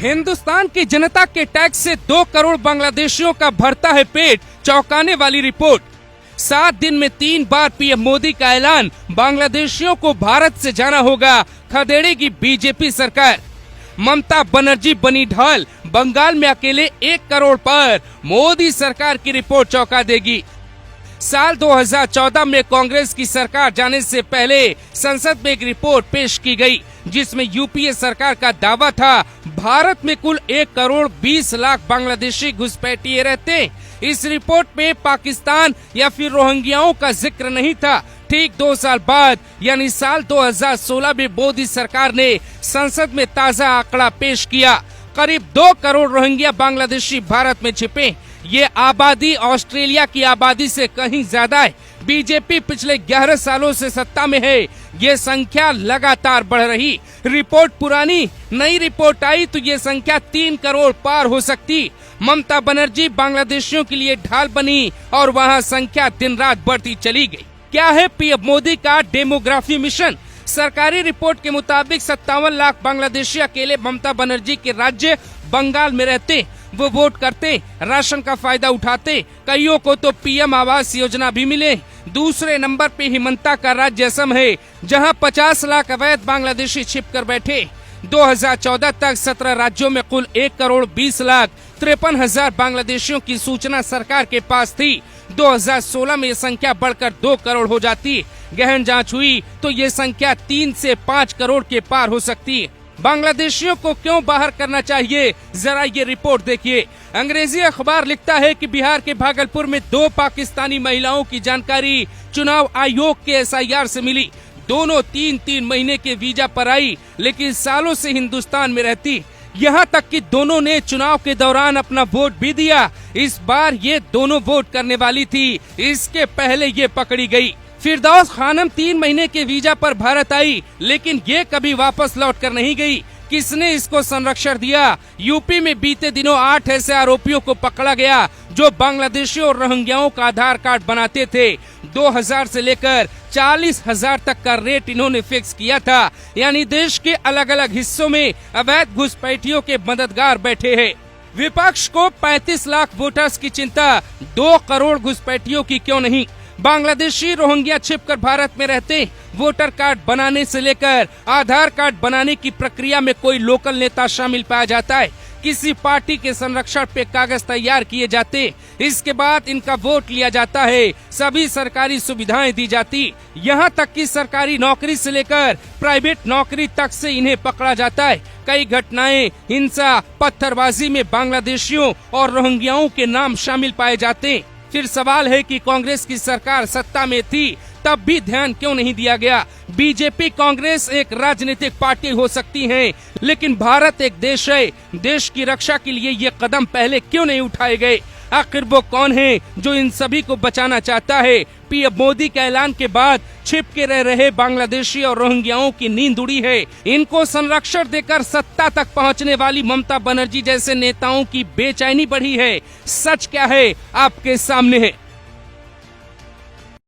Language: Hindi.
हिंदुस्तान की जनता के टैक्स से 2 करोड़ बांग्लादेशियों का भरता है पेट, चौंकाने वाली रिपोर्ट। 7 दिन में 3 बार पीएम मोदी का ऐलान, बांग्लादेशियों को भारत से जाना होगा, खदेड़ेगी बीजेपी सरकार। ममता बनर्जी बनी ढाल, बंगाल में अकेले 1 करोड़ पर मोदी सरकार की रिपोर्ट चौंका देगी। साल 2014 में कांग्रेस की सरकार जाने से पहले संसद में एक रिपोर्ट पेश की गई, जिसमें यूपीए सरकार का दावा था भारत में कुल 1 करोड़ 20 लाख बांग्लादेशी घुसपैठिए रहते। इस रिपोर्ट में पाकिस्तान या फिर रोहिंग्याओं का जिक्र नहीं था। ठीक 2 साल बाद यानी साल 2016 में मोदी सरकार ने संसद में ताजा आंकड़ा पेश किया। करीब 2 करोड़ रोहिंग्या बांग्लादेशी भारत में छिपे। ये आबादी ऑस्ट्रेलिया की आबादी से कहीं ज्यादा है। बीजेपी पिछले 11 सालों से सत्ता में है, ये संख्या लगातार बढ़ रही। रिपोर्ट पुरानी, नई रिपोर्ट आई तो ये संख्या 3 करोड़ पार हो सकती। ममता बनर्जी बांग्लादेशियों के लिए ढाल बनी और वहाँ संख्या दिन रात बढ़ती चली गई। क्या है पीएम मोदी का डेमोग्राफी मिशन? सरकारी रिपोर्ट के मुताबिक 57 लाख बांग्लादेशी अकेले ममता बनर्जी के राज्य बंगाल में रहते। वो वोट करते, राशन का फायदा उठाते, कईयों को तो पीएम आवास योजना भी मिले। दूसरे नंबर पे हिमंता का राज्य असम है, जहां 50 लाख अवैध बांग्लादेशी छिप कर बैठे। 2014 तक 17 राज्यों में कुल 1 करोड़ 20 लाख 53 हजार बांग्लादेशियों की सूचना सरकार के पास थी। 2016 में ये संख्या बढ़कर 2 करोड़ हो जाती। गहन जांच हुई तो ये संख्या 3 से 5 करोड़ के पार हो सकती है। बांग्लादेशियों को क्यों बाहर करना चाहिए, जरा ये रिपोर्ट देखिए। अंग्रेजी अखबार लिखता है कि बिहार के भागलपुर में 2 पाकिस्तानी महिलाओं की जानकारी चुनाव आयोग के एसआईआर से मिली। दोनों 3-3 महीने के वीजा पर आई, लेकिन सालों से हिंदुस्तान में रहती। यहाँ तक कि दोनों ने चुनाव के दौरान अपना वोट भी दिया। इस बार ये दोनों वोट करने वाली थी, इसके पहले ये पकड़ी गई। फिरदौस खानम 3 महीने के वीजा पर भारत आई, लेकिन ये कभी वापस लौट कर नहीं गई। किसने इसको संरक्षण दिया? यूपी में बीते दिनों 8 ऐसे आरोपियों को पकड़ा गया जो बांग्लादेशियों और रोहिंग्याओं का आधार कार्ड बनाते थे। 2000 से लेकर 40,000 तक का रेट इन्होंने फिक्स किया था। यानी देश के अलग अलग हिस्सों में अवैध घुसपैठियों के मददगार बैठे हैं। विपक्ष को 35 लाख वोटर्स की चिंता, 2 करोड़ घुसपैठियों की क्यों नहीं? बांग्लादेशी रोहिंग्या छिपकर भारत में रहते। वोटर कार्ड बनाने से लेकर आधार कार्ड बनाने की प्रक्रिया में कोई लोकल नेता शामिल पाया जाता है। किसी पार्टी के संरक्षण पे कागज तैयार किए जाते, इसके बाद इनका वोट लिया जाता है, सभी सरकारी सुविधाएं दी जाती। यहाँ तक कि सरकारी नौकरी से लेकर प्राइवेट नौकरी तक से इन्हें पकड़ा जाता है। कई घटनाएं हिंसा, पत्थरबाजी में बांग्लादेशियों और रोहिंग्याओं के नाम शामिल पाए जाते। फिर सवाल है कि कांग्रेस की सरकार सत्ता में थी, तब भी ध्यान क्यों नहीं दिया गया? बीजेपी कांग्रेस एक राजनीतिक पार्टी हो सकती है, लेकिन भारत एक देश है। देश की रक्षा के लिए ये कदम पहले क्यों नहीं उठाए गए? आखिर वो कौन है जो इन सभी को बचाना चाहता है? पीएम मोदी के ऐलान के बाद छिप के रह रहे बांग्लादेशी और रोहिंग्याओं की नींद उड़ी है। इनको संरक्षण देकर सत्ता तक पहुंचने वाली ममता बनर्जी जैसे नेताओं की बेचैनी बढ़ी है। सच क्या है आपके सामने है।